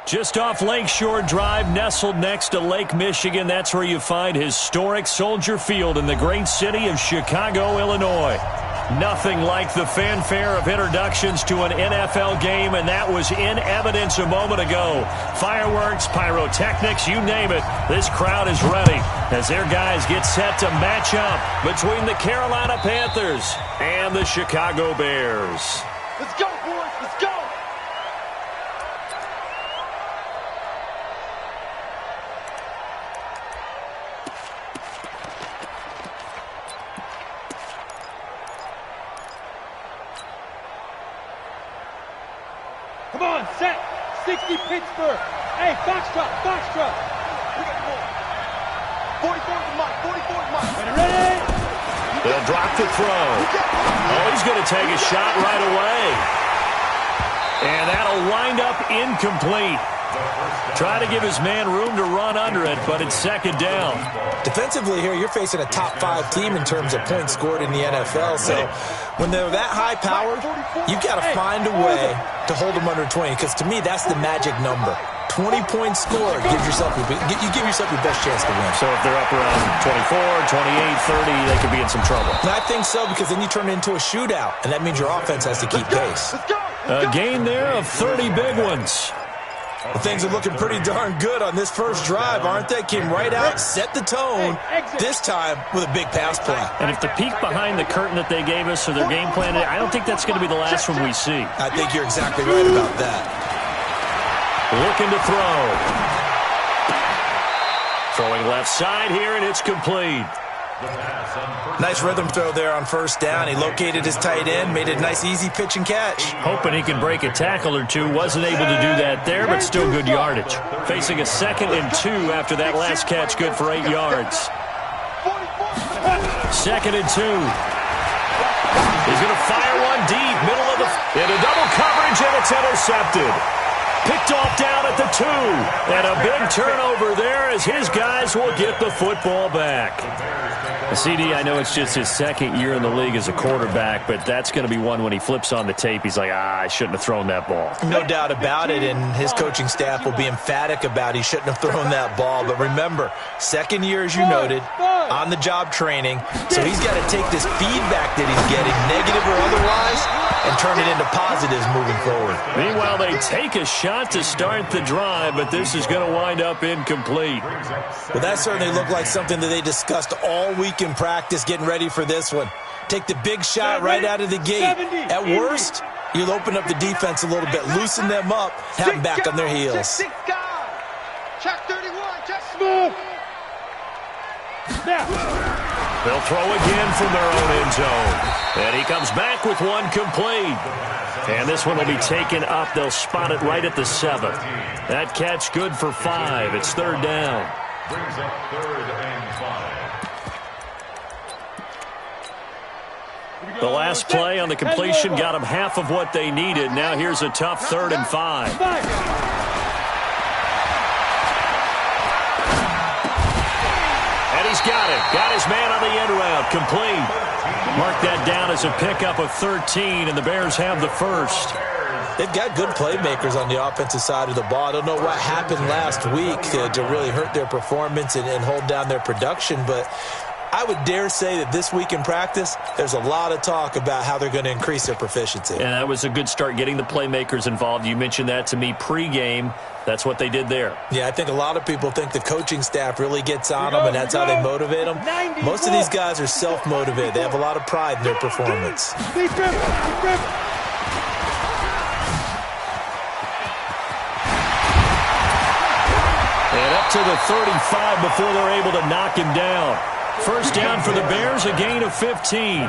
Just off Lakeshore Drive, nestled next to Lake Michigan. That's where you find historic Soldier Field in the great city of Chicago, Illinois. Nothing like the fanfare of introductions to an NFL game, and that was in evidence a moment ago. Fireworks, pyrotechnics, you name it. This crowd is ready as their guys get set to match up between the Carolina Panthers and the Chicago Bears. Let's go, boys. Let's go. Come on, set. 60 Pittsburgh. Hey, Foxtrot, Foxtrot. We got 44 to Mike, 44 to Mike. Ready? They'll drop the throw. Oh, he's going to take a shot right away. And that'll wind up incomplete. Try to give his man room to run under it, but it's second down. Defensively here, you're facing a top-5 team in terms of points scored in the NFL. So when they're that high-powered, you've got to find a way to hold them under 20, because to me, that's the magic number. 20 points scored, you give yourself your best chance to win. So if they're up around 24, 28, 30, they could be in some trouble. And I think so, because then you turn it into a shootout, and that means your offense has to keep pace. A gain there of 30 big ones. Well, things are looking pretty darn good on this first drive, aren't they? Came right out, set the tone, this time with a big pass play. And if the peek behind the curtain that they gave us or their game plan, I don't think that's going to be the last one we see. I think you're exactly right about that. Looking to throw. Throwing left side here, and it's complete. Nice rhythm throw there on first down. He located his tight end, made a nice easy pitch and catch. Hoping he can break a tackle or two. Wasn't able to do that there, but still good yardage. Facing a 2nd and 2 after that last catch, good for 8 yards. 2nd and 2. He's going to fire one deep, middle of the... into double coverage, and it's intercepted. Picked off down at the 2. And a big turnover there as his guys will get the football back. CD, I know it's just his 2nd year in the league as a quarterback, but that's going to be one when he flips on the tape. He's like, I shouldn't have thrown that ball. No doubt about it, and his coaching staff will be emphatic about he shouldn't have thrown that ball. But remember, 2nd year, as you noted, on-the-job training, so he's got to take this feedback that he's getting, negative or otherwise, and turn it into positives moving forward. Meanwhile, they take a shot to start the drive, but this is going to wind up incomplete. Well, that certainly looked like something that they discussed all week in practice, getting ready for this one. Take the big shot right out of the gate. At worst, you'll open up the defense a little bit, loosen them up, have them back on their heels. Check 31, check smooth. They'll throw again from their own end zone. And he comes back with one complete. And this one will be taken up. They'll spot it right at the 7. That catch good for 5. It's 3rd down. Brings up 3rd and 5. The last play on the completion got them half of what they needed. Now here's a tough 3rd and 5. And he's got it. Got his man on the end route. Complete. Mark that down as a pickup of 13, and the Bears have the first. They've got good playmakers on the offensive side of the ball. I don't know what happened last week to really hurt their performance and hold down their production, but I would dare say that this week in practice, there's a lot of talk about how they're going to increase their proficiency. And that was a good start, getting the playmakers involved. You mentioned that to me pregame. That's what they did there. Yeah, I think a lot of people think the coaching staff really gets on them, and that's how they motivate them. Most of these guys are self-motivated. They have a lot of pride in their performance. And up to the 35 before they're able to knock him down. First down for the Bears, a gain of 15.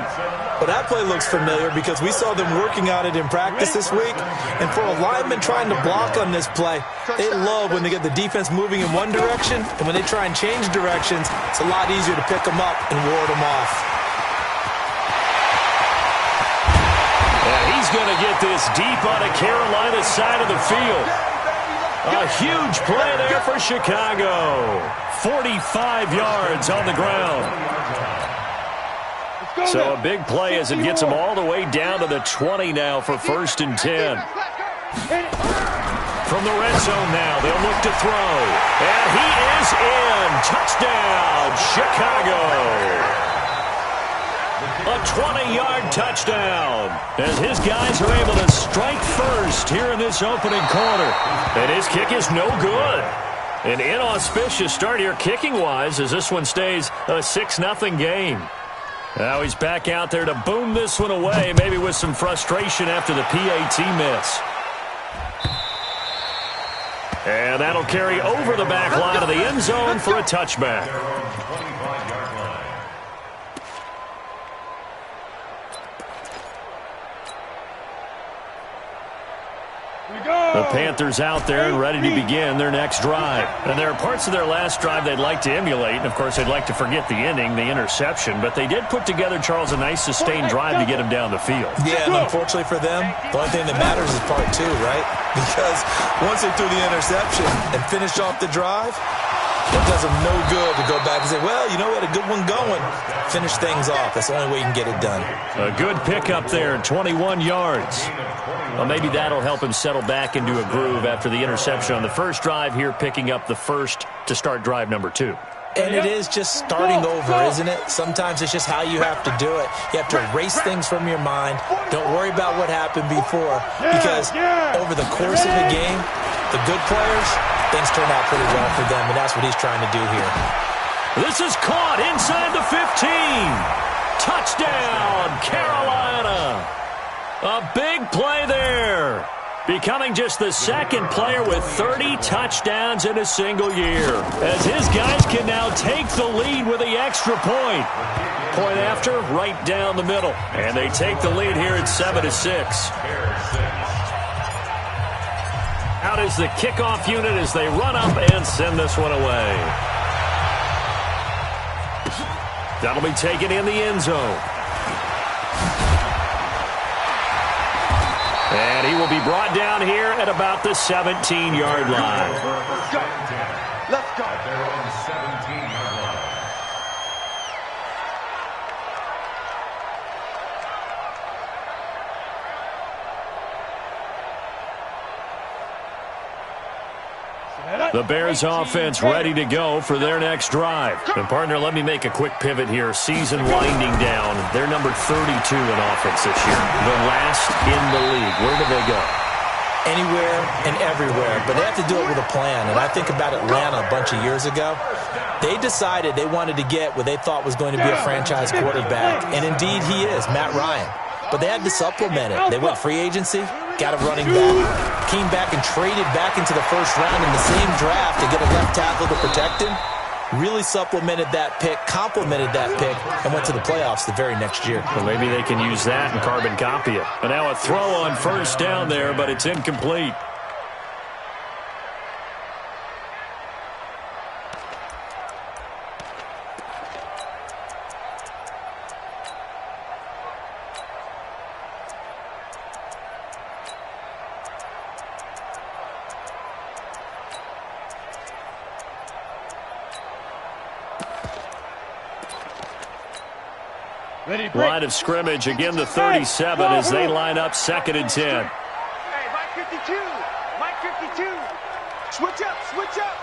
Well, that play looks familiar because we saw them working on it in practice this week. And for a lineman trying to block on this play, they love when they get the defense moving in one direction. And when they try and change directions, it's a lot easier to pick them up and ward them off. And he's going to get this deep on the Carolina side of the field. A huge play there for Chicago. 45 yards on the ground. So a big play as it gets them all the way down to the 20 now for 1st and 10. From the red zone now, they'll look to throw. And he is in. Touchdown, Chicago. A 20-yard touchdown as his guys are able to strike first here in this opening quarter. And his kick is no good. An inauspicious start here kicking-wise as this one stays a 6-0 game. Now he's back out there to boom this one away, maybe with some frustration after the PAT miss. And that'll carry over the back line of the end zone for a touchback. The Panthers out there and ready to begin their next drive. And there are parts of their last drive they'd like to emulate. And, of course, they'd like to forget the ending, the interception. But they did put together, Charles, a nice sustained drive to get him down the field. Yeah, and unfortunately for them, the only thing that matters is part two, right? Because once they threw the interception and finished off the drive, it does them no good to go back and say, well, you know, we had a good one going. Finish things off. That's the only way you can get it done. A good pickup there, 21 yards. Well, maybe that'll help him settle back into a groove after the interception on the first drive here, picking up the first to start drive number 2. And it is just starting over, isn't it? Sometimes it's just how you have to do it. You have to erase things from your mind. Don't worry about what happened before, because over the course of the game, the good players, things turn out pretty well for them, and that's what he's trying to do here. This is caught inside the 15. Touchdown, Carolina. A big play there. Becoming just the second player with 30 touchdowns in a single year, as his guys can now take the lead with the extra point. Point after, right down the middle. And they take the lead here at 7-6. Out is the kickoff unit as they run up and send this one away. That'll be taken in the end zone. And he will be brought down here at about the 17-yard line. Let's go. Let's go. They're on the 17-yard line. The Bears offense ready to go for their next drive. And partner, let me make a quick pivot here. Season winding down. They're number 32 in offense this year. The last in the league. Where do they go? Anywhere and everywhere, but they have to do it with a plan. And I think about Atlanta a bunch of years ago. They decided they wanted to get what they thought was going to be a franchise quarterback, and indeed he is, Matt Ryan. But they had to supplement it. They went free agency, got a running back, came back and traded back into the first round in the same draft to get a left tackle to protect him. Really supplemented that pick, complemented that pick, and went to the playoffs the very next year. Well, maybe they can use that and carbon copy it. And now a throw on first down there, but it's incomplete. Line of scrimmage, again the 37 as they line up 2nd and 10. Hey, Mike 52. Mike 52. Switch up, switch up.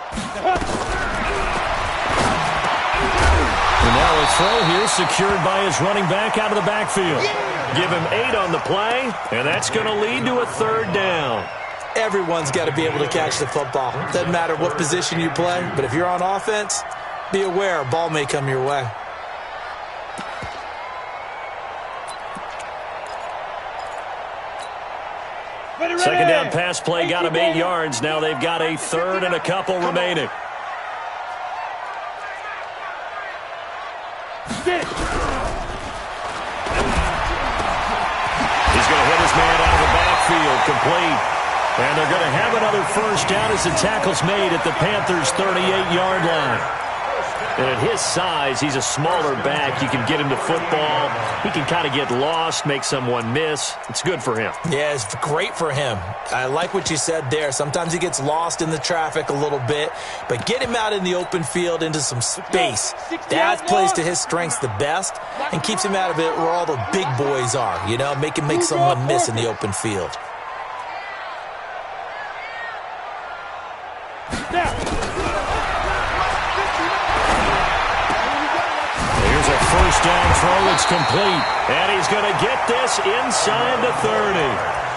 And now a throw here secured by his running back out of the backfield. Give him 8 on the play, and that's going to lead to a 3rd down. Everyone's got to be able to catch the football. Doesn't matter what position you play, but if you're on offense, be aware a ball may come your way. Second down pass play got him 8 yards. Now they've got a 3rd and a couple remaining. He's going to hit his man out of the backfield, complete. And they're going to have another first down as the tackle's made at the Panthers' 38-yard line. And at his size, he's a smaller back. You can get him to football. He can kind of get lost, make someone miss. It's good for him. Yeah, it's great for him. I like what you said there. Sometimes he gets lost in the traffic a little bit, but get him out in the open field into some space. That plays to his strengths the best and keeps him out of it where all the big boys are, you know, make someone miss in the open field. throw, it's complete. And he's going to get this inside the 30.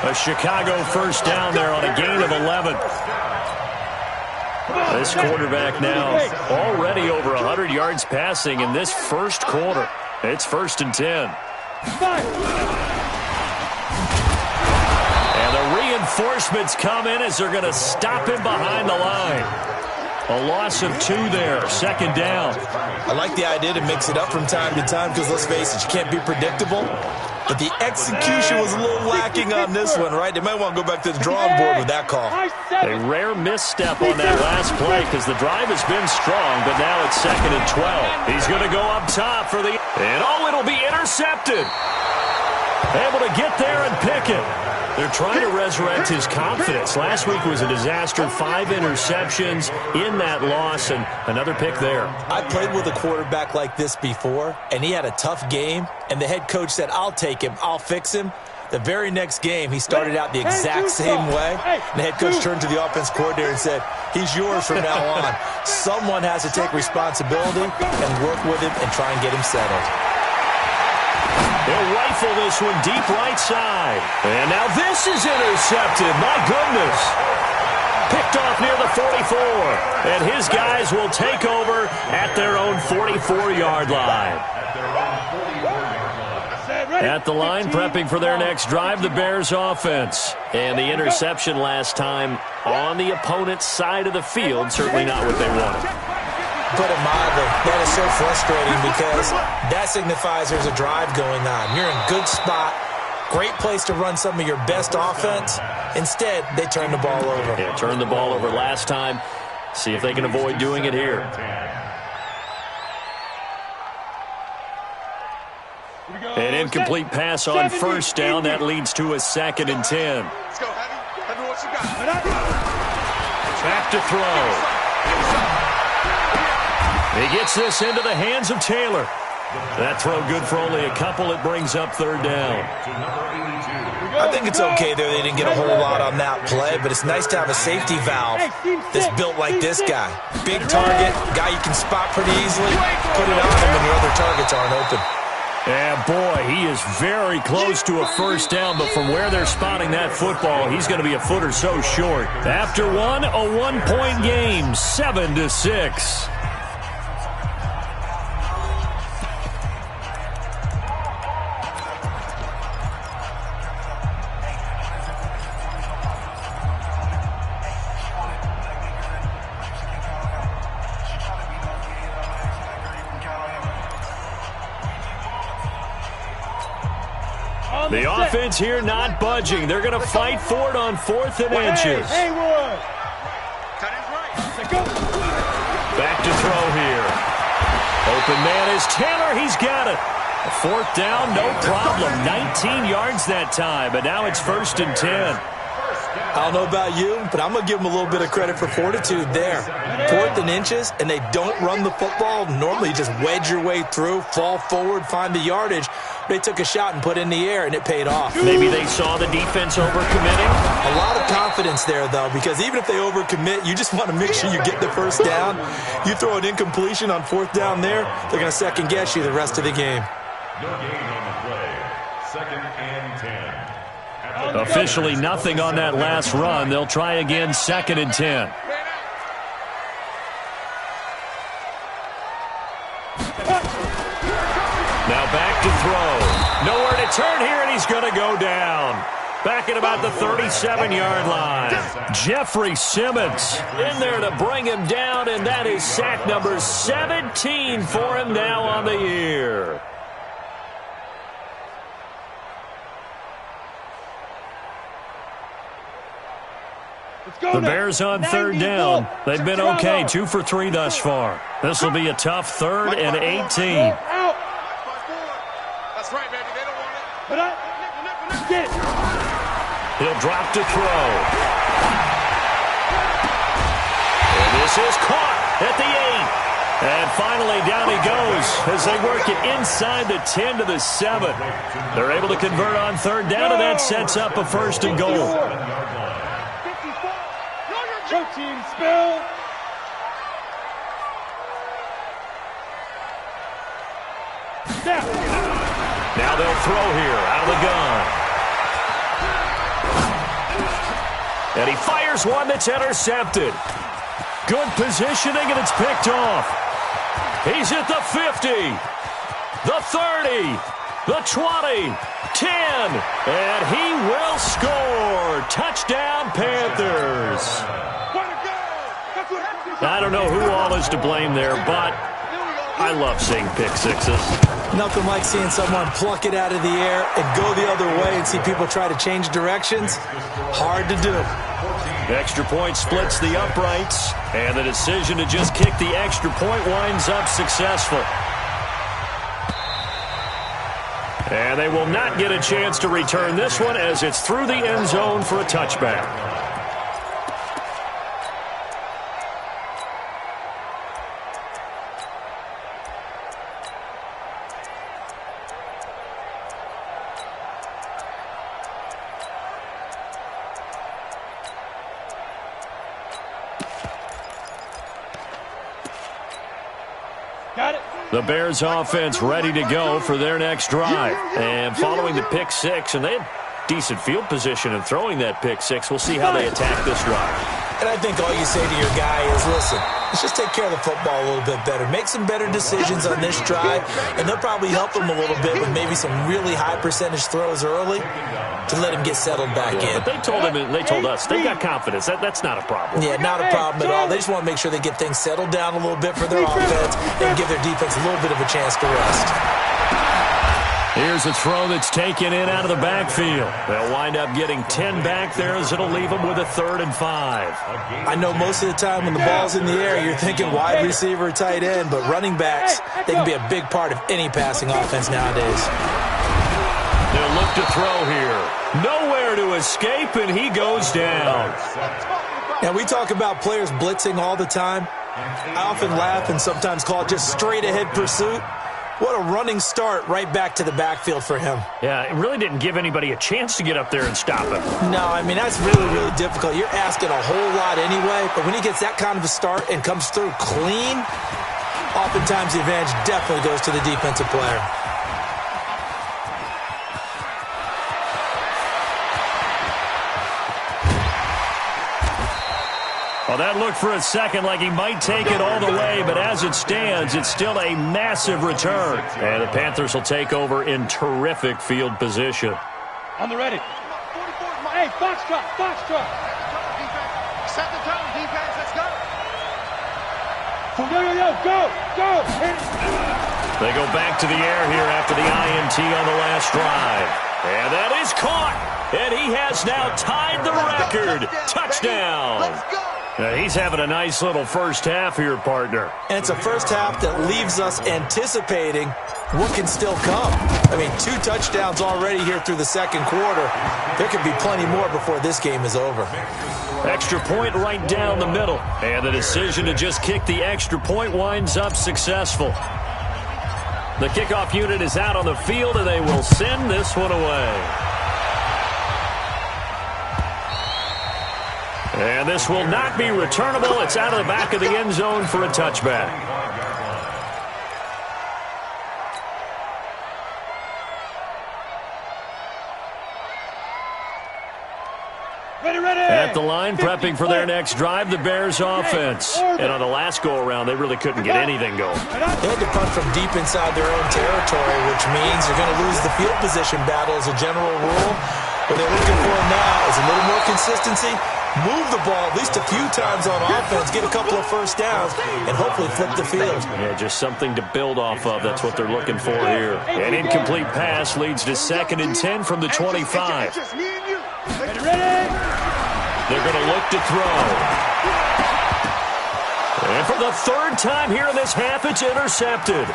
A Chicago first down there on a gain of 11. This quarterback now already over 100 yards passing in this first quarter. It's 1st and 10. And the reinforcements come in as they're going to stop him behind the line. A loss of 2 there, 2nd down. I like the idea to mix it up from time to time because, let's face it, you can't be predictable. But the execution was a little lacking on this one, right? They might want to go back to the drawing board with that call. A rare misstep on that last play because the drive has been strong, but now it's 2nd and 12. He's going to go up top for the... And it'll be intercepted. Able to get there and pick it. They're trying to resurrect his confidence. Last week was a disaster. 5 interceptions in that loss, and another pick there. I played with a quarterback like this before, and he had a tough game, and the head coach said, I'll take him, I'll fix him. The very next game, he started out the exact same way, and the head coach turned to the offense coordinator and said, he's yours from now on. Someone has to take responsibility and work with him and try and get him settled. They'll rifle this one deep right side. And now this is intercepted. My goodness. Picked off near the 44. And his guys will take over at their own 44-yard line. At the line, prepping for their next drive, the Bears offense. And the interception last time on the opponent's side of the field, certainly not what they wanted. Put it mildly, that is so frustrating because that signifies there's a drive going on. You're in good spot, great place to run some of your best offense. Instead, they turn the ball over. Yeah, turned the ball over last time. See if they can avoid doing it here. An incomplete pass on first down. That leads to a 2nd and 10. Let's go, Heavy what you got. Back to throw. He gets this into the hands of Taylor. That throw good for only a couple. It brings up 3rd down. I think it's okay there. They didn't get a whole lot on that play, but it's nice to have a safety valve that's built like this guy. Big target, guy you can spot pretty easily. Put it on him when your other targets aren't open. Yeah, boy, he is very close to a first down, but from where they're spotting that football, he's going to be a foot or so short. After one, a 1-point game, 7-6. The offense here not budging. They're going to fight for it on 4th and inches. Back to throw here. Open man is Taylor. He's got it. A 4th down, no problem. 19 yards that time, but now it's 1st and 10. I don't know about you, but I'm going to give them a little bit of credit for fortitude there. 4th and inches, and they don't run the football. Normally, you just wedge your way through, fall forward, find the yardage. They took a shot and put it in the air, and it paid off. Maybe they saw the defense overcommitting. A lot of confidence there, though, because even if they overcommit, you just want to make sure you get the first down. You throw an incompletion on 4th down there, they're going to second-guess you the rest of the game. No gain on the play. 2nd and 10. Officially nothing on that last run. They'll try again, 2nd and 10. Now back to throw. Nowhere to turn here, and he's going to go down. Back at about the 37-yard line. Jeffrey Simmons in there to bring him down, and that is sack number 17 for him now on the year. The Bears on 3rd down. They've been okay, 2 for 3 thus far. This will be a tough 3rd and 18. That's right, baby. They don't want it. He'll drop to throw. And this is caught at the 8. And finally down he goes as they work it inside the 10 to the 7. They're able to convert on 3rd down, and that sets up a 1st and goal. Protein spill. Snap. Now they'll throw here out of the gun. And he fires one that's intercepted. Good positioning, and it's picked off. He's at the 50, the 30, the 20, 10, and he will score. Touchdown, Panthers. I don't know who all is to blame there, but I love seeing pick sixes. Nothing like seeing someone pluck it out of the air and go the other way and see people try to change directions. Hard to do. Extra point splits the uprights, and the decision to just kick the extra point winds up successful. And they will not get a chance to return this one as it's through the end zone for a touchback. The Bears offense ready to go for their next drive. And following the pick six, and they had decent field position in throwing that pick six. We'll see how they attack this drive. And I think all you say to your guy is, listen, let's just take care of the football a little bit better. Make some better decisions on this drive, and they'll probably help him a little bit with maybe some really high percentage throws early to let him get settled back in. But they told him, and they told us, they've got confidence. That's not a problem. Yeah, not a problem at all. They just want to make sure they get things settled down a little bit for their offense and give their defense a little bit of a chance to rest. Here's a throw that's taken in out of the backfield. They'll wind up getting 10 back there as it'll leave them with a 3rd and 5. I know most of the time when the ball's in the air, you're thinking wide receiver, tight end, but running backs, they can be a big part of any passing offense nowadays. They'll look to throw here. Nowhere to escape, and he goes down. Now, we talk about players blitzing all the time. I often laugh and sometimes call it just straight-ahead pursuit. What a running start right back to the backfield for him. Yeah, it really didn't give anybody a chance to get up there and stop him. No, I mean, that's really, really difficult. You're asking a whole lot anyway, but when he gets that kind of a start and comes through clean, oftentimes the advantage definitely goes to the defensive player. Well, that looked for a second like he might take it all the way, but as it stands, it's still a massive return. And the Panthers will take over in terrific field position. On the ready. Hey, Foxtrot, Foxtrot. Set the tone, defense, let's go. Yo, go. They go back to the air here after the INT on the last drive. And that is caught. And he has now tied the record. Touchdown. Let's go. He's having a nice little first half here, partner. And it's a first half that leaves us anticipating what can still come. I mean, 2 touchdowns already here through the second quarter. There could be plenty more before this game is over. Extra point right down the middle. And the decision to just kick the extra point winds up successful. The kickoff unit is out on the field, and they will send this one away. And this will not be returnable. It's out of the back of the end zone for a touchback. Ready. At the line, prepping for their next drive, the Bears offense. And on the last go-around, they really couldn't get anything going. They had to punt from deep inside their own territory, which means you're going to lose the field position battle as a general rule. What they're looking for now is a little more consistency, move the ball at least a few times on offense, get a couple of first downs, and hopefully flip the field. Yeah, just something to build off of. That's what they're looking for here. An incomplete pass leads to 2nd and 10 from the 25. Ready. They're going to look to throw. And for the 3rd time here in this half, it's intercepted.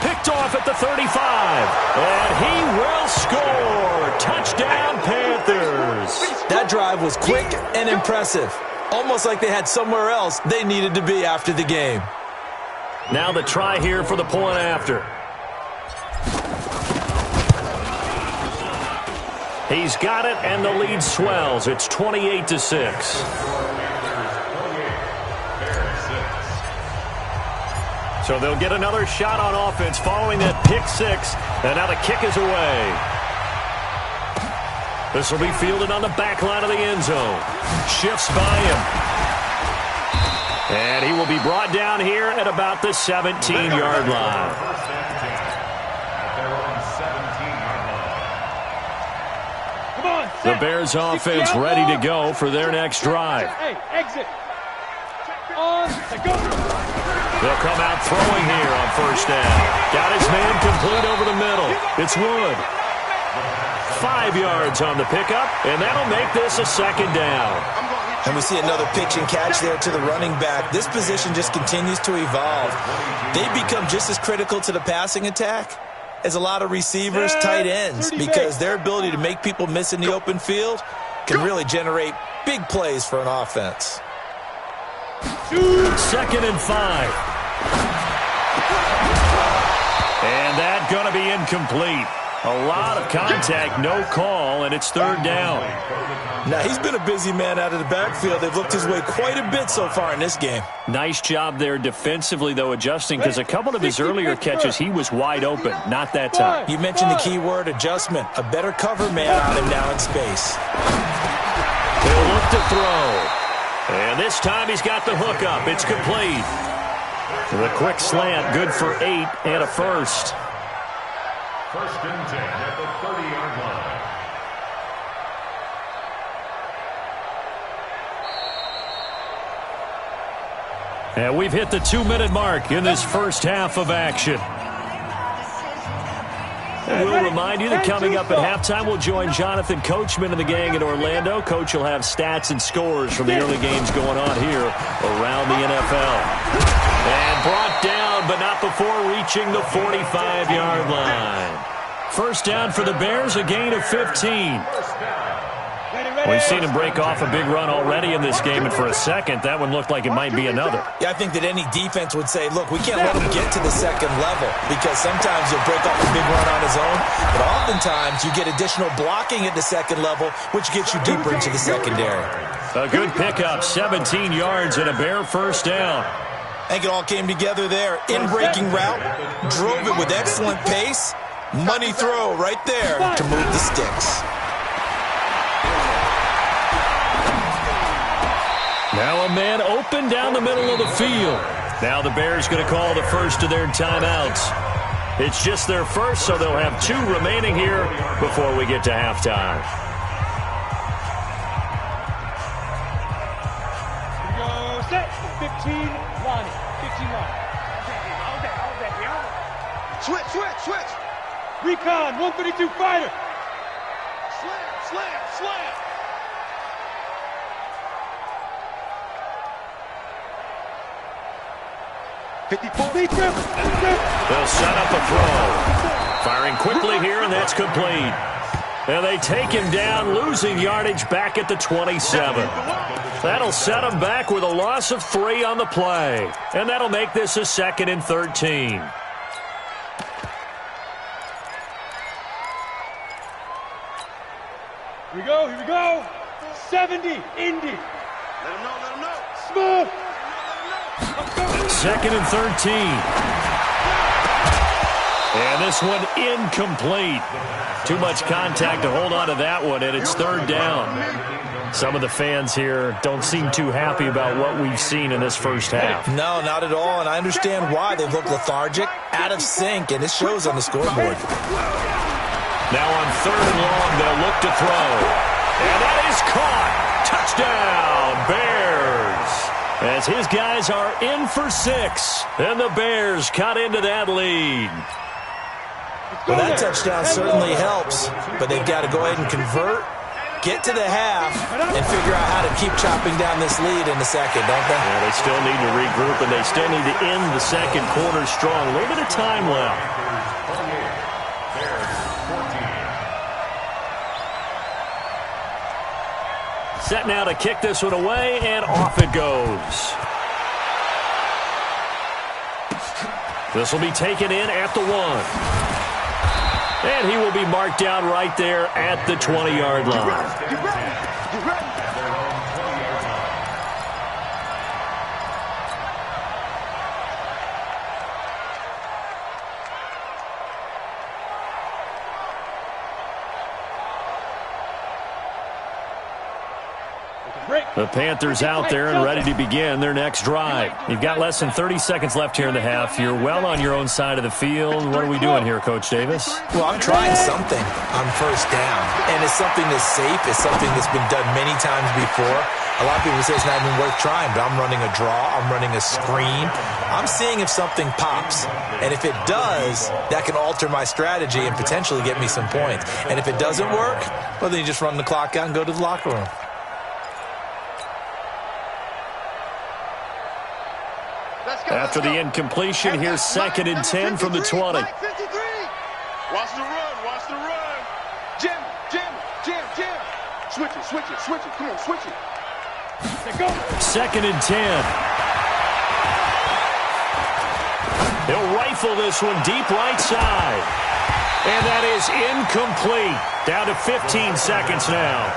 Picked off at the 35. And he will score. Touchdown, Panthers. That drive was quick and impressive. Almost like they had somewhere else they needed to be after the game. Now the try here for the point after. He's got it, and the lead swells. It's 28-6. So they'll get another shot on offense following that pick six. And now the kick is away. This will be fielded on the back line of the end zone. Shifts by him. And he will be brought down here at about the 17-yard line. The Bears offense ready to go for their next drive. Hey, exit. On the go. They'll come out throwing here on first down. Got his man complete over the middle. It's Wood. 5 yards on the pickup, and that'll make this a second down. And we see another pitch and catch there to the running back. This position just continues to evolve. They become just as critical to the passing attack as a lot of receivers, tight ends, because their ability to make people miss in the open field can really generate big plays for an offense. 2nd and 5. And that's going to be incomplete. A lot of contact, no call, and it's 3rd down. Now, he's been a busy man out of the backfield. They've looked his way quite a bit so far in this game. Nice job there defensively, though, adjusting, because a couple of his earlier catches, he was wide open. Not that time. You mentioned the key word, adjustment. A better cover man on him now in space. He'll look to throw. And this time he's got the hook up. It's complete. The quick slant, good for 8 and a first. 1st and 10 at the 30-yard line. And we've hit the 2-minute mark in this first half of action. And we'll remind you that coming up at halftime, we'll join Jonathan Coachman and the gang in Orlando. Coach will have stats and scores from the early games going on here around the NFL. And brought down, but not before reaching the 45-yard line. First down for the Bears, a gain of 15. We've seen him break off a big run already in this game, and for a second, that one looked like it might be another. Yeah, I think that any defense would say, look, we can't let him get to the second level, because sometimes he'll break off a big run on his own, but oftentimes you get additional blocking at the second level, which gets you deeper into the secondary. A good pickup, 17 yards and a Bear first down. I think it all came together there. In-breaking route, drove it with excellent pace. Money throw right there to move the sticks. Now a man open down the middle of the field. Now the Bears going to call the first of their timeouts. It's just their first, so they'll have 2 remaining here before we get to halftime. Here we go, set. 15, line. 15 line. Switch. Recon, 132 fighter. Slam. 54. They'll set up a throw. Firing quickly here, and that's complete. And they take him down, losing yardage back at the 27. That'll set him back with a loss of 3 on the play. And that'll make this a 2nd and 13. Here we go. 70, Indy. Let him know. Smooth. 2nd and 13. And this one incomplete. Too much contact to hold on to that one, and it's 3rd down. Some of the fans here don't seem too happy about what we've seen in this first half. No, not at all, and I understand why. They've looked lethargic, out of sync, and it shows on the scoreboard. Now on 3rd and long, they'll look to throw. And that is caught. Touchdown, Bears. As his guys are in for 6. And the Bears cut into that lead. Well, that touchdown certainly helps, but they've got to go ahead and convert, get to the half, and figure out how to keep chopping down this lead in the second, don't they? Yeah, they still need to regroup, and they still need to end the second quarter strong. A little bit of time left. Set now to kick this one away, and off it goes. This will be taken in at the 1. And he will be marked down right there at the 20-yard line. The Panthers out there and ready to begin their next drive. You've got less than 30 seconds left here in the half. You're well on your own side of the field. What are we doing here, Coach Davis? Well, I'm trying something on first down, and it's something that's safe. It's something that's been done many times before. A lot of people say it's not even worth trying, but I'm running a draw. I'm running a screen. I'm seeing if something pops, and if it does, that can alter my strategy and potentially get me some points. And if it doesn't work, well, then you just run the clock out and go to the locker room. After the incompletion, here's 2nd and 10 from the 20. Watch the run. Watch the run. Jim. Switch it. Come on, switch it. 2nd and 10. He'll rifle this one deep right side. And that is incomplete. Down to 15 seconds now.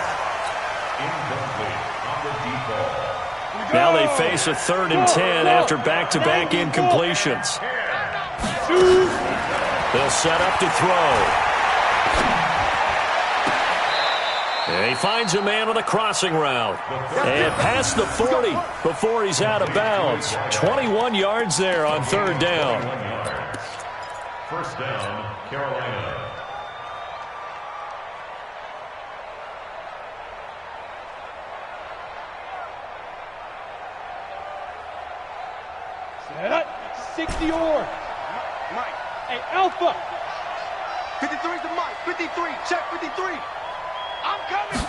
Now they face a 3rd and 10 after back-to-back incompletions. They'll set up to throw. And he finds a man on a crossing route. And past the 40 before he's out of bounds. 21 yards there on 3rd down. First down, Carolina. Set up. 60 yards. Mike. Hey, Alpha. 53's the Mike. 53. Check 53. I'm coming.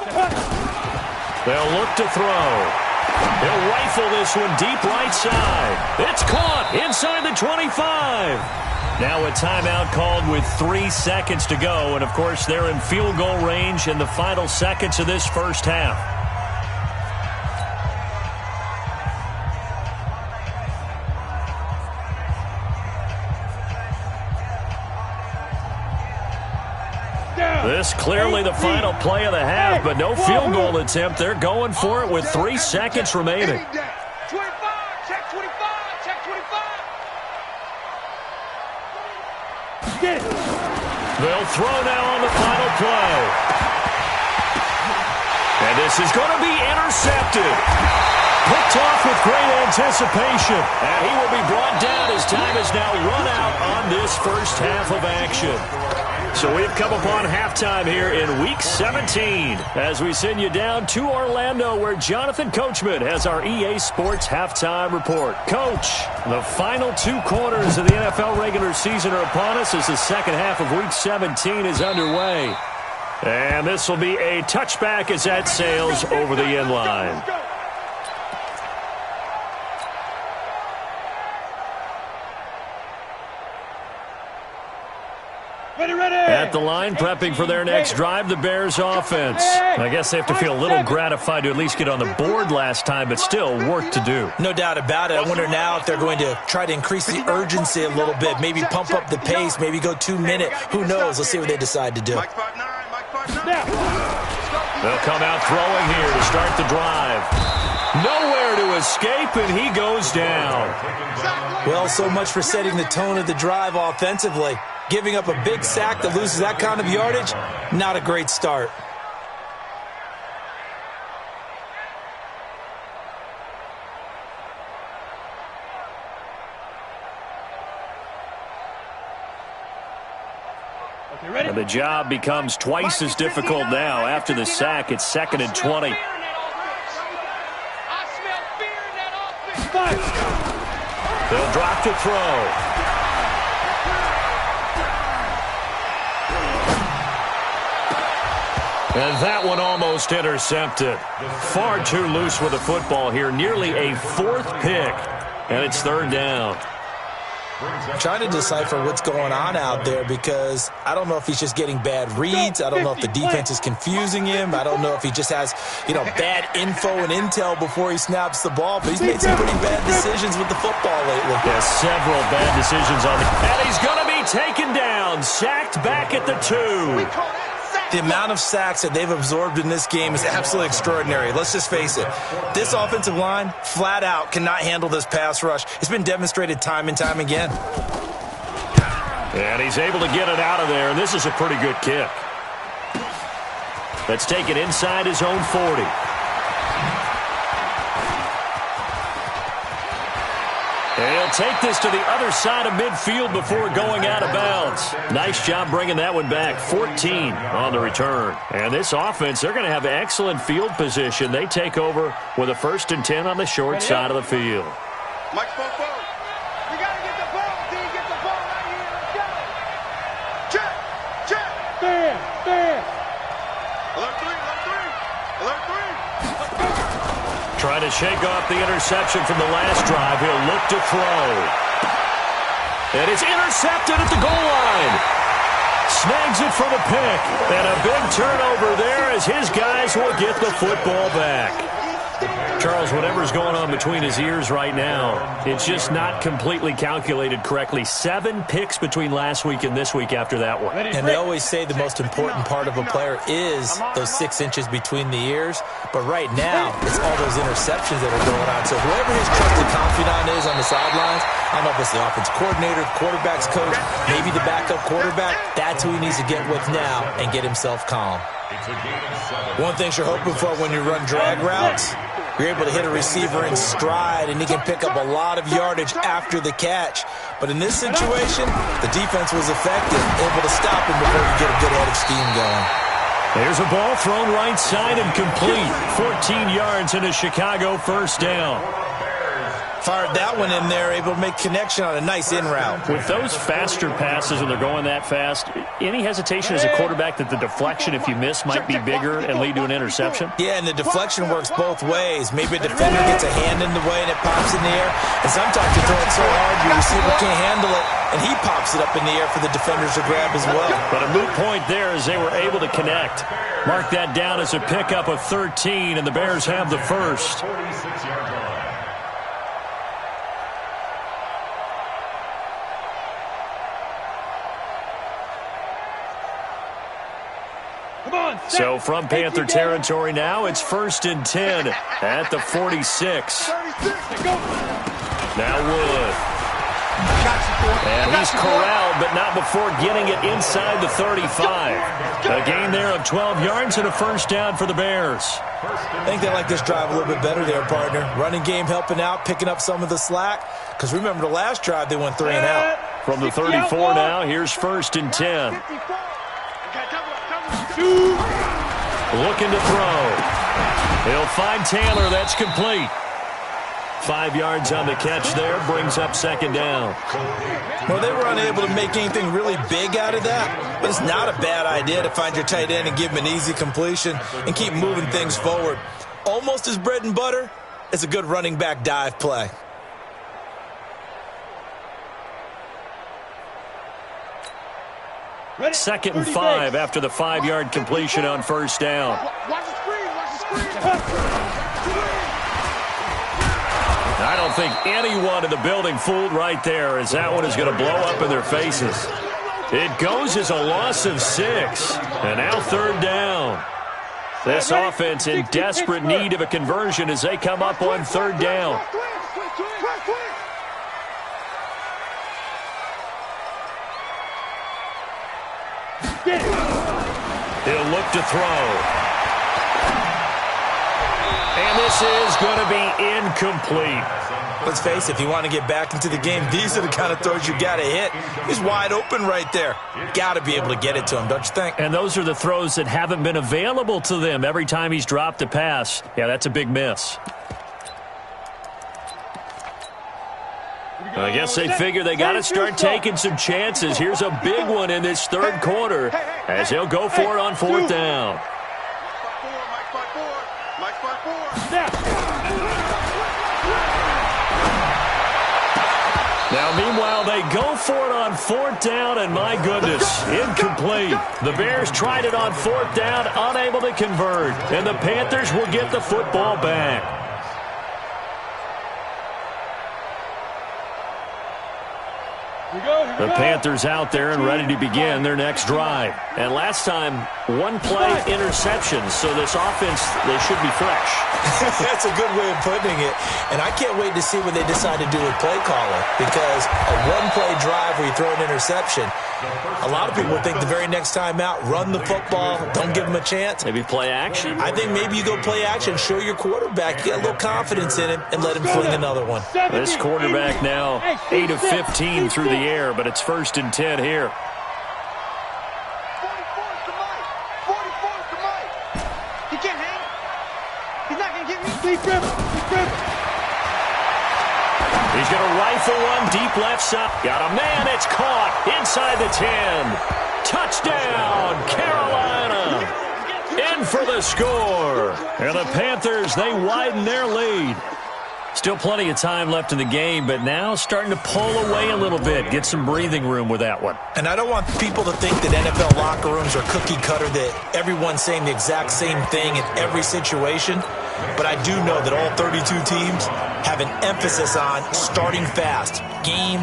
They'll look to throw. He'll rifle this one deep right side. It's caught inside the 25. Now a timeout called with 3 seconds to go. And, of course, they're in field goal range in the final seconds of this first half. This clearly the final play of the half, but no field goal attempt. They're going for it with 3 seconds remaining. 25. Check 25. Check 25. Get it. They'll throw now on the final play. And this is going to be intercepted. Picked off with great anticipation. And he will be brought down as time is now run out on this first half of action. So we've come upon halftime here in Week 17 as we send you down to Orlando where Jonathan Coachman has our EA Sports Halftime Report. Coach, the final 2 quarters of the NFL regular season are upon us as the second half of Week 17 is underway. And this will be a touchback as that sails over the end line. At the line, prepping for their next drive, the Bears offense. I guess they have to feel a little gratified to at least get on the board last time, but still work to do. No doubt about it. I wonder now if they're going to try to increase the urgency a little bit, maybe pump up the pace, maybe go 2-minute. Who knows? Let's see what they decide to do. Mike 5-9. Mike 5-9. They'll come out throwing here to start the drive. Nowhere to escape, and he goes down. Well, so much for setting the tone of the drive offensively. Giving up a big sack that loses that kind of yardage, not a great start. And the job becomes twice as difficult now. After the sack, it's 2nd and 20. They'll drop to throw. And that one almost intercepted. Far too loose with the football here. Nearly a 4th pick. And it's 3rd down. I'm trying to decipher what's going on out there because I don't know if he's just getting bad reads. I don't know if the defense is confusing him. I don't know if he just has, bad info and intel before he snaps the ball. But he's made some pretty bad decisions with the football lately. Yeah, several bad decisions on it. And he's going to be taken down. Sacked back at the 2. The amount of sacks that they've absorbed in this game is absolutely extraordinary. Let's just face it. This offensive line, flat out, cannot handle this pass rush. It's been demonstrated time and time again. And he's able to get it out of there, and this is a pretty good kick. That's taken inside his own 40. And he'll take this to the other side of midfield before going out of bounds. Nice job bringing that one back. 14 on the return. And this offense, they're going to have excellent field position. They take over with a 1st and 10 on the short side of the field. Mike, forward. We got to get the ball. D, get the ball right here. Let's go. Check. Stand. Alert 3. Trying to shake off the interception from the last drive. He'll look to throw. And it's intercepted at the goal line. Snags it for the pick. And a big turnover there as his guys will get the football back. Charles, whatever's going on between his ears right now, it's just not completely calculated correctly. 7 picks between last week and this week after that one. And they always say the most important part of a player is those 6 inches between the ears. But right now, it's all those interceptions that are going on. So whoever his trusted confidant is on the sidelines, I don't know if it's the offense coordinator, the quarterback's coach, maybe the backup quarterback, that's who he needs to get with now and get himself calm. One thing you're hoping for when you run drag routes, you're able to hit a receiver in stride, and he can pick up a lot of yardage after the catch. But in this situation, the defense was effective, able to stop him before you get a good head of steam going. There's a ball thrown right side and complete. 14 yards and a Chicago 1st down. Fired that one in there, able to make connection on a nice in route. With those faster passes and they're going that fast, any hesitation as a quarterback that the deflection, if you miss, might be bigger and lead to an interception? Yeah, and the deflection works both ways. Maybe a defender gets a hand in the way and it pops in the air. And sometimes you throw it so hard your receiver can't handle it, and he pops it up in the air for the defenders to grab as well. But a moot point there as they were able to connect. Mark that down as a pickup of 13, and the Bears have the first. So from Panther territory now, it's 1st and 10 at the 46. Now Wood. And he's corralled, but not before getting it inside the 35. A gain there of 12 yards and a 1st down for the Bears. I think they like this drive a little bit better there, partner. Running game helping out, picking up some of the slack. Because remember, the last drive they went 3 and out. From the 34 now, here's 1st and 10. Looking to throw. He'll find Taylor. That's complete. 5 yards on the catch there. Brings up 2nd down. Well, they were unable to make anything really big out of that. But it's not a bad idea to find your tight end and give him an easy completion and keep moving things forward. Almost as bread and butter as a good running back dive play. Ready? 2nd and 5 after the 5-yard completion on 1st down. Watch the screen. I don't think anyone in the building fooled right there, as that one is going to blow up in their faces. It goes as a loss of 6. And now 3rd down. This offense in desperate need of a conversion as they come up on 3rd down. He'll look to throw. And this is going to be incomplete. Let's face it, if you want to get back into the game, these are the kind of throws you got to hit. He's wide open right there. Got to be able to get it to him, don't you think? And those are the throws that haven't been available to them every time he's dropped a pass. Yeah, that's a big miss. I guess they figure they got to start taking some chances. Here's a big one in this 3rd quarter as he'll go for it on 4th down. Now, meanwhile, they go for it on 4th down, and my goodness, incomplete. The Bears tried it on 4th down, unable to convert, and the Panthers will get the football back. We go. The Panthers out there and ready to begin their next drive. And last time, one play interception. So this offense, they should be fresh. That's a good way of putting it. And I can't wait to see what they decide to do with play calling, because a one-play drive where you throw an interception, a lot of people think the very next time out, run the football, don't give them a chance. Maybe play action? I think maybe you go play action, show your quarterback, get a little confidence in him, and let him fling another one. This quarterback now 8 of 15 through the air, but it's 1st and 10 here. 44's to Mike. 44's to Mike. He can't hang. He's not going to get me. He's going to rifle one deep left side. Got a man. It's caught inside the 10. Touchdown, Carolina. In for the score. And the Panthers, they widen their lead. Still plenty of time left in the game, but now starting to pull away a little bit. Get some breathing room with that one. And I don't want people to think that NFL locker rooms are cookie cutter, that everyone's saying the exact same thing in every situation. But I do know that all 32 teams have an emphasis on starting fast. Game,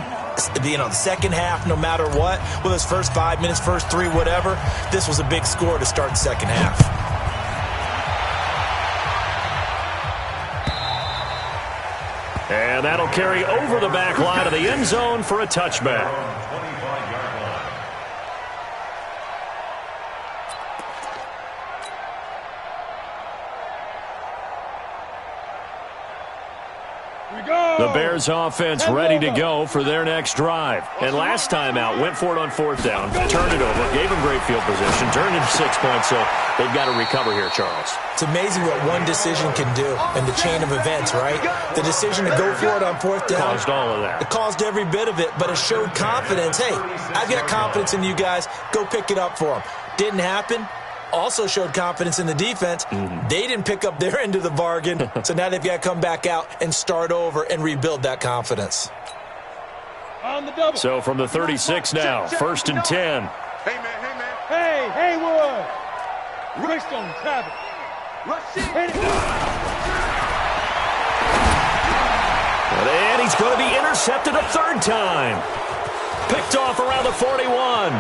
the second half, no matter what. Whether it's first 5 minutes, first 3, whatever. This was a big score to start the second half. And that'll carry over the back line of the end zone for a touchback. The Bears offense ready to go for their next drive. And last time out, went for it on 4th down, turned it over, gave them great field position, turned into 6 points, so they've got to recover here, Charles. It's amazing what one decision can do in the chain of events, right? The decision to go for it on 4th down. Caused all of that. It caused every bit of it, but it showed confidence. Hey, I've got confidence in you guys. Go pick it up for them. Didn't happen. Also showed confidence in the defense. They didn't pick up their end of the bargain, so now they've got to come back out and start over and rebuild that confidence. On the double. So from the 36 now, 1st and 10. Hey, man. Hey, Haywood. Wrist on Tabit. Rush it. Hit it. And he's going to be intercepted a 3rd time. Picked off around the 41.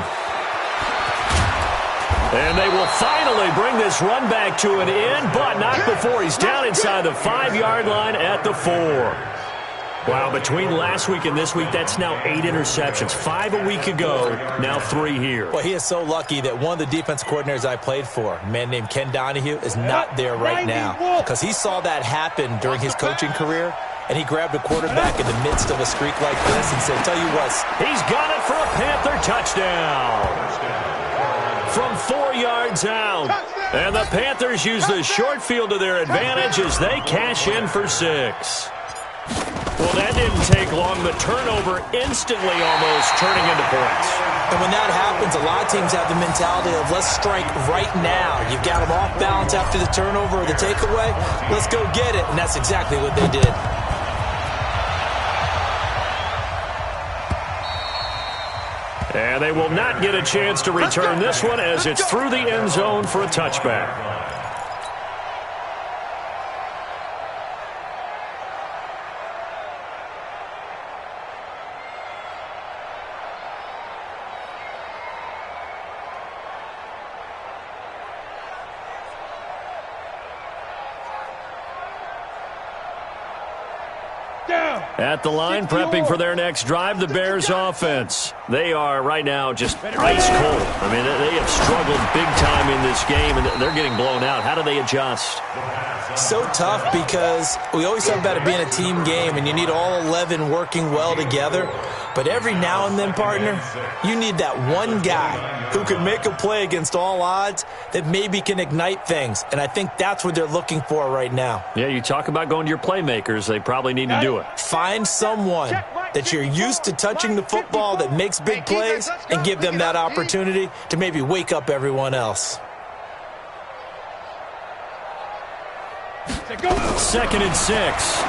And they will finally bring this run back to an end, but not before he's down inside the 5-yard line at the 4. Wow, between last week and this week, that's now 8 interceptions. 5 a week ago, now 3 here. Well, he is so lucky that one of the defense coordinators I played for, a man named Ken Donahue, is not there right now, because he saw that happen during his coaching career, and he grabbed a quarterback in the midst of a streak like this and said, tell you what. He's got it for a Panther touchdown. From 4 yards out. And the Panthers use the short field to their advantage as they cash in for 6. Well, that didn't take long. The turnover instantly almost turning into points. And when that happens, a lot of teams have the mentality of let's strike right now. You've got them off balance after the turnover or the takeaway. Let's go get it. And that's exactly what they did. And they will not get a chance to return this one as it's through the end zone for a touchback. At the line, prepping for their next drive, the Bears offense. They are right now just ice cold. I mean, they have struggled big time in this game, and they're getting blown out. How do they adjust? So tough, because we always talk about it being a team game, and you need all 11 working well together. But every now and then, partner, you need that one guy who can make a play against all odds that maybe can ignite things. And I think that's what they're looking for right now. Yeah, you talk about going to your playmakers. They probably need to do it. Find someone that you're used to touching the football that makes big plays and give them that opportunity to maybe wake up everyone else. 2nd and 6.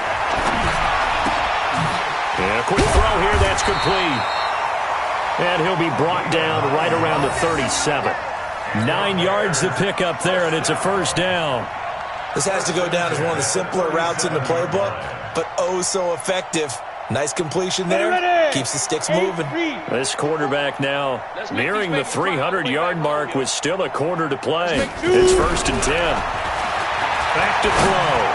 And a quick throw here, that's complete. And he'll be brought down right around the 37. 9 yards to pick up there, and it's a 1st down. This has to go down as one of the simpler routes in the playbook, but oh so effective. Nice completion there. Keeps the sticks moving. This quarterback now nearing the 300-yard mark with still a quarter to play. It's 1st and 10. Back to throw.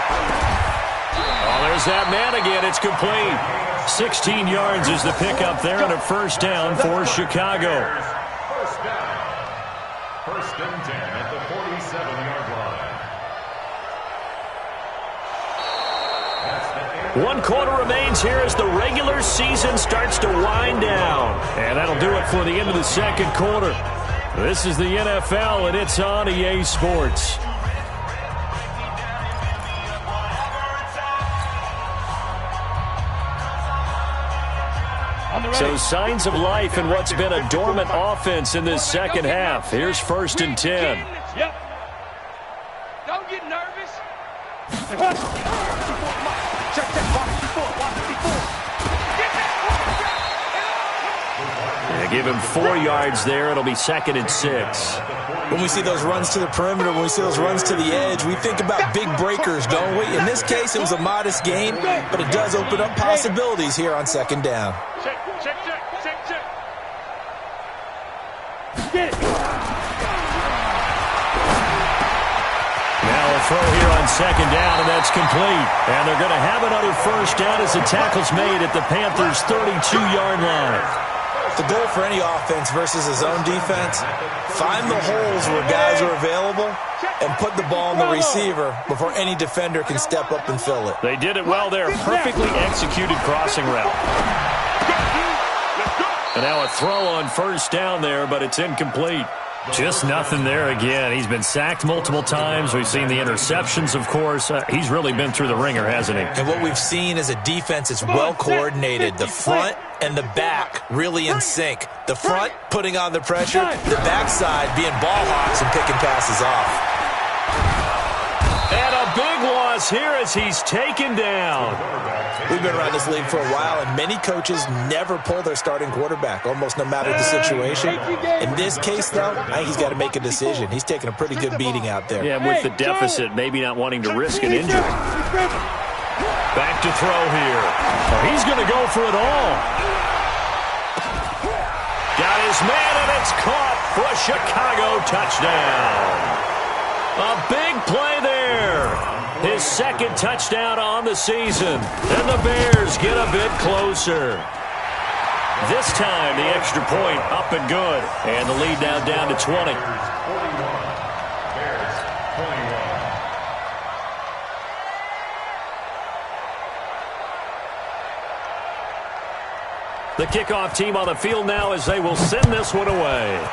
Oh, there's that man again. It's complete. 16 yards is the pickup there and a 1st down for Chicago. 1st and 10 at the 47-yard line. 1 quarter remains here as the regular season starts to wind down. And that'll do it for the end of the 2nd quarter. This is the NFL, and it's on EA Sports. So signs of life in what's been a dormant offense in this 2nd half. Here's 1st and 10. Yep. Don't get nervous. Yeah, give him 4 yards there. It'll be 2nd and 6. When we see those runs to the perimeter, when we see those runs to the edge, we think about big breakers, don't we? In this case, it was a modest gain, but it does open up possibilities here on 2nd down. Check. Get it. Now a throw here on 2nd down, and that's complete. And they're going to have another 1st down as the tackle's made at the Panthers' 32-yard line. The goal for any offense versus a zone defense, find the holes where guys are available and put the ball in the receiver before any defender can step up and fill it. They did it well there. Perfectly executed crossing route. And now a throw on 1st down there, but it's incomplete. Just nothing there again. He's been sacked multiple times. We've seen the interceptions, of course. He's really been through the ringer, hasn't he? And what we've seen is a defense that's well coordinated. The front and the back really in sync. The front putting on the pressure, the backside being ball hawks and picking passes off. And a big loss here as he's taken down. We've been around this league for a while, and many coaches never pull their starting quarterback, almost no matter the situation. In this case, though, I think he's got to make a decision. He's taking a pretty good beating out there. Yeah, with the deficit, maybe not wanting to risk an injury. Back to throw here. Oh, he's going to go for it all. Got his man, and it's caught for a Chicago touchdown. A big play there. His 2nd touchdown on the season. And the Bears get a bit closer. This time, the extra point up and good. And the lead now down to 20. Bears 21. The kickoff team on the field now as they will send this one away.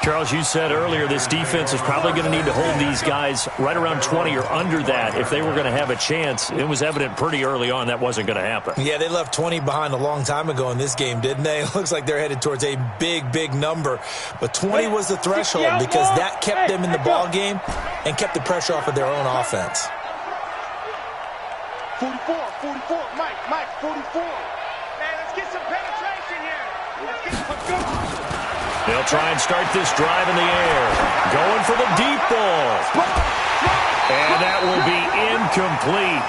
Charles, you said earlier this defense is probably going to need to hold these guys right around 20 or under that if they were going to have a chance. It was evident pretty early on that wasn't going to happen. Yeah, they left 20 behind a long time ago in this game, didn't they? It looks like they're headed towards a big number. But 20 was the threshold because that kept them in the ball game and kept the pressure off of their own offense. 44, Mike, 44. Man, let's get some penetration here. Let's go. They'll try and start this drive in the air. Going for the deep ball. And that will be incomplete.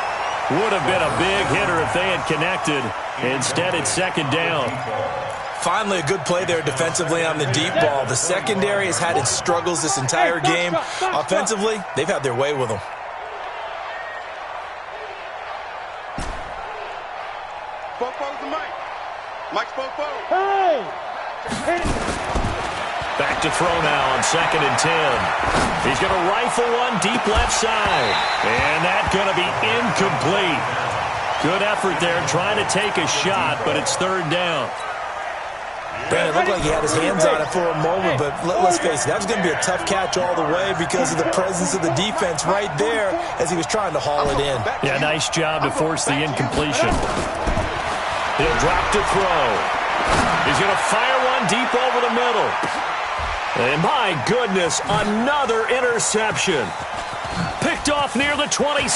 Would have been a big hitter if they had connected. Instead, it's 2nd down. Finally, a good play there defensively on the deep ball. The secondary has had its struggles this entire game. Offensively, they've had their way with them. Fofo's the Mike. Mike's Fofo. Hey! Back to throw now on 2nd and 10. He's going to rifle one deep left side. And that's going to be incomplete. Good effort there trying to take a shot, but it's 3rd down. Brandon, it looked like he had his hands on it for a moment, but let's face it, that was going to be a tough catch all the way because of the presence of the defense right there as he was trying to haul it in. Yeah, nice job to force the incompletion. He'll drop to throw. He's going to fire one deep over the middle. And my goodness, another interception. Picked off near the 26.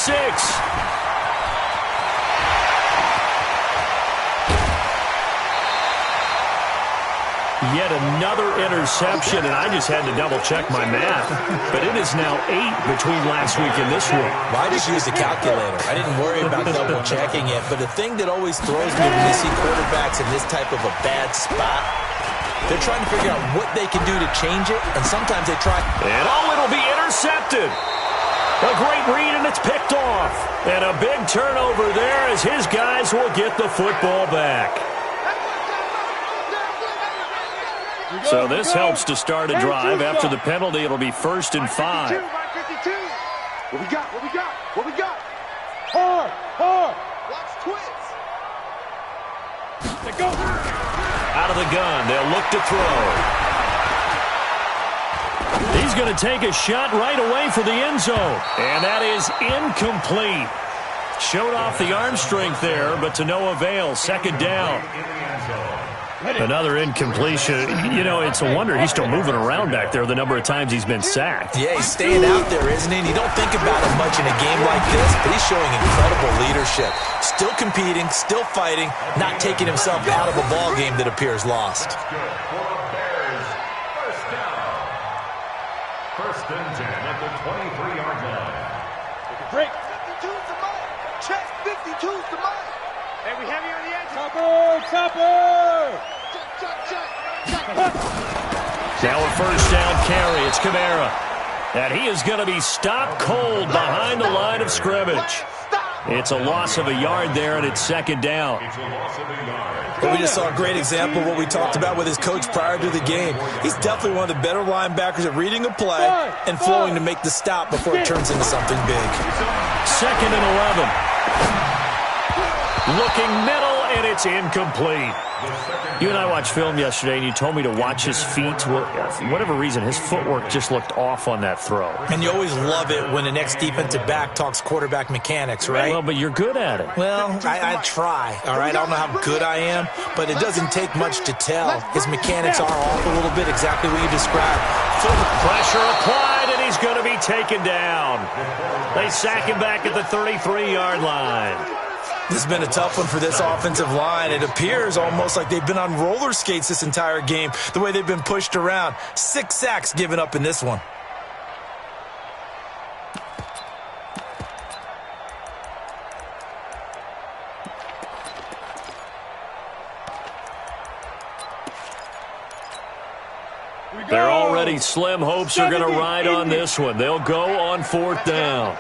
Yet another interception, and I just had to double-check my math. But it is now 8 between last week and this week. Well, I just used a calculator. I didn't worry about double-checking it. But the thing that always throws me when you see quarterbacks in this type of a bad spot, they're trying to figure out what they can do to change it, and sometimes they try. And it'll be intercepted. A great read, and it's picked off. And a big turnover there as his guys will get the football back. So this helps to start a drive. After the penalty, it'll be 1st and 5. What we got? What we got? What we got? Hard. Watch twits. Let go. Out of the gun, they'll look to throw. He's going to take a shot right away for the end zone. And that is incomplete. Showed off the arm strength there, but to no avail. 2nd down. Another incompletion. You know, it's a wonder he's still moving around back there the number of times he's been sacked. Yeah, he's staying out there, isn't he? And you don't think about it much in a game like this, but he's showing incredible leadership. Still competing, still fighting, not taking himself out of a ball game that appears lost. First and 10 at the 23-yard line. Break. 52's the mic. Check. 52's the mic. Hey, we have you on the edge. Chopper. Check. Now a 1st down carry. It's Kamara. And he is going to be stopped cold behind the line of scrimmage. It's a loss of a yard there, and it's 2nd down. It's a loss of a yard. But we just saw a great example of what we talked about with his coach prior to the game. He's definitely one of the better linebackers at reading a play and flowing to make the stop before it turns into something big. 2nd and 11. Looking middle, and it's incomplete. You and I watched film yesterday, and you told me to watch his feet. Well, for whatever reason, his footwork just looked off on that throw. And you always love it when the next defensive back talks quarterback mechanics, right? Well, but you're good at it. Well, I try, all right? I don't know how good I am, but it doesn't take much to tell. His mechanics are off a little bit, exactly what you described. Pressure applied, and he's going to be taken down. They sack him back at the 33-yard line. This has been a tough one for this offensive line. It appears almost like they've been on roller skates this entire game, the way they've been pushed around. 6 sacks given up in this one. Their already slim hopes are going to ride on this one. They'll go on 4th down.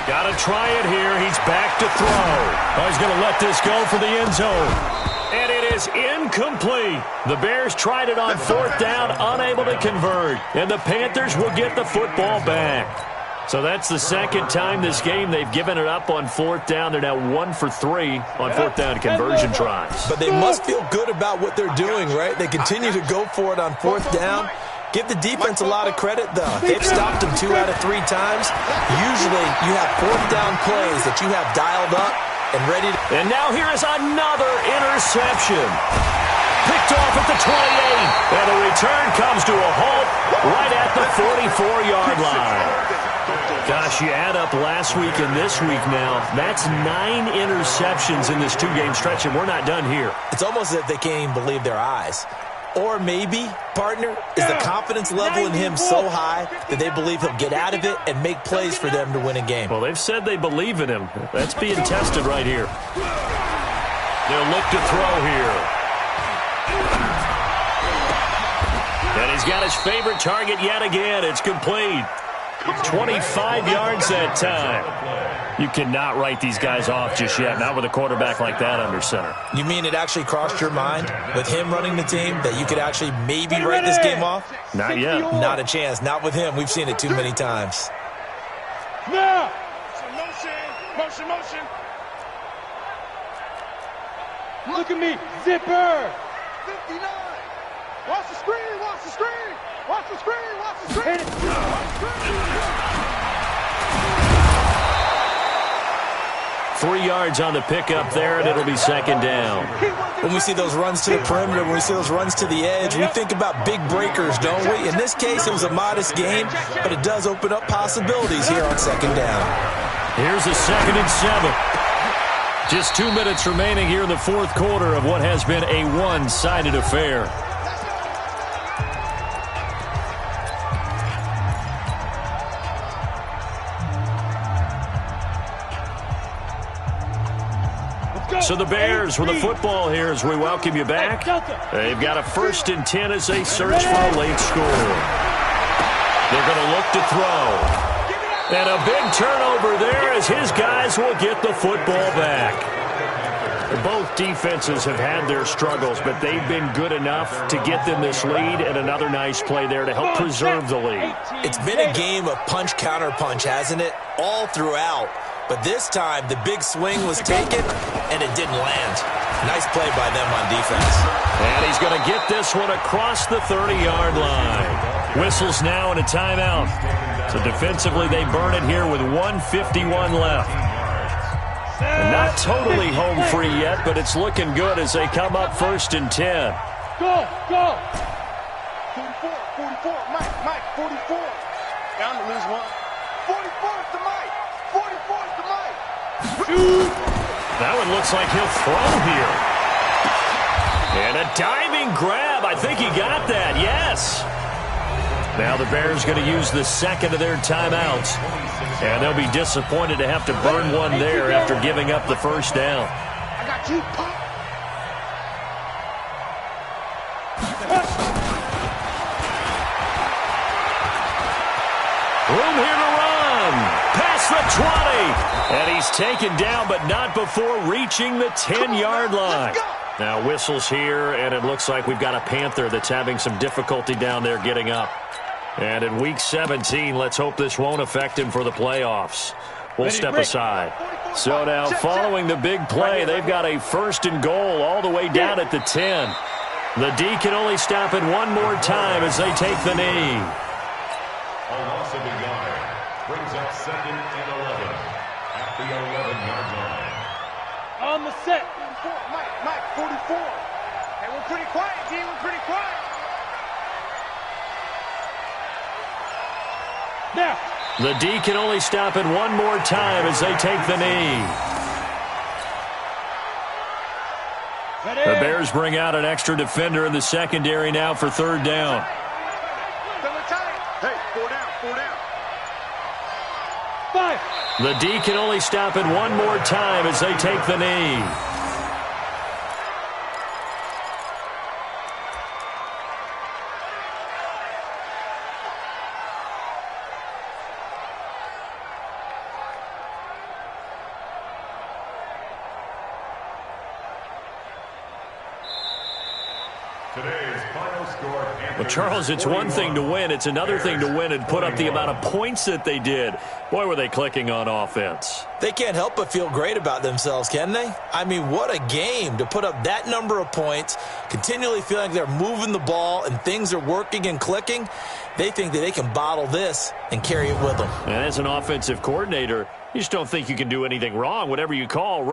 Got to try it here. He's back to throw. Oh, he's going to let this go for the end zone. And it is incomplete. The Bears tried it on 4th down, unable to convert. And the Panthers will get the football back. So that's the 2nd time this game they've given it up on 4th down. They're now 1 for 3 on 4th down conversion tries. But they must feel good about what they're doing, right? They continue to go for it on 4th down. Give the defense a lot of credit, though. They've stopped them 2 out of 3 times. Usually, you have 4th down plays that you have dialed up and ready to... And now here is another interception. Picked off at the 28. And the return comes to a halt right at the 44-yard line. Gosh, you add up last week and this week now. That's 9 interceptions in this 2-game stretch, and we're not done here. It's almost as if they can't even believe their eyes. Or maybe, partner, is the confidence level in him so high that they believe he'll get out of it and make plays for them to win a game. Well, they've said they believe in him. That's being tested right here. They'll look to throw here. And he's got his favorite target yet again. It's complete. 25 yards that time. You cannot write these guys off just yet, not with a quarterback like that under center. You mean it actually crossed your mind with him running the team that you could actually maybe write this game off? Not yet. Not a chance. Not with him. We've seen it too many times. Now. Motion. Look at me. Zipper. 59. Watch the screen. Watch the screen. 3 yards on the pickup there, and it'll be 2nd down. When we see those runs to the perimeter, when we see those runs to the edge, we think about big breakers, don't we? In this case, it was a modest game, but it does open up possibilities here on 2nd down. Here's a 2nd and 7. Just 2 minutes remaining here in the fourth quarter of what has been a one-sided affair. So the Bears with the football here as we welcome you back. They've got a 1st and 10 as they search for a late score. They're going to look to throw. And a big turnover there as his guys will get the football back. Both defenses have had their struggles, but they've been good enough to get them this lead, and another nice play there to help preserve the lead. It's been a game of punch-counter-punch, hasn't it? All throughout. But this time, the big swing was taken, and it didn't land. Nice play by them on defense. And he's going to get this one across the 30-yard line. Whistles now and a timeout. So defensively, they burn it here with 1:51 left. And not totally home free yet, but it's looking good as they come up 1st and 10. Go, go. 44, Mike, 44. Down to lose one. 44 is the Mike. 44 is the Mike. Shoot. That one looks like he'll throw here. And a diving grab. I think he got that, yes. Now the Bears going to use the second of their timeouts. And they'll be disappointed to have to burn one there after giving up the first down. I got you, Pop. Room here to run. Past the 20. And he's taken down, but not before reaching the 10-yard line. Now whistles here, and it looks like we've got a Panther that's having some difficulty down there getting up. And in Week 17, let's hope this won't affect him for the playoffs. We'll step aside. So now, following the big play, they've got a 1st and goal all the way down at the 10. The D can only stop it one more time as they take the knee. A loss of a yard brings up 2nd and 11 at the 11-yard line. On the set. 44, Mike, 44. Hey, we're pretty quiet, D. We're pretty quiet. Now. The D can only stop it one more time as they take the knee. Ready. The Bears bring out an extra defender in the secondary now for 3rd down. Hey, 4 down. 5. The D can only stop it one more time as they take the knee. Today's final score. Well, Charles, it's one thing to win. It's another thing to win and put up the amount of points that they did. Boy, were they clicking on offense. They can't help but feel great about themselves, can they? I mean, what a game to put up that number of points, continually feeling like they're moving the ball and things are working and clicking. They think that they can bottle this and carry it with them. And as an offensive coordinator, you just don't think you can do anything wrong, whatever you call.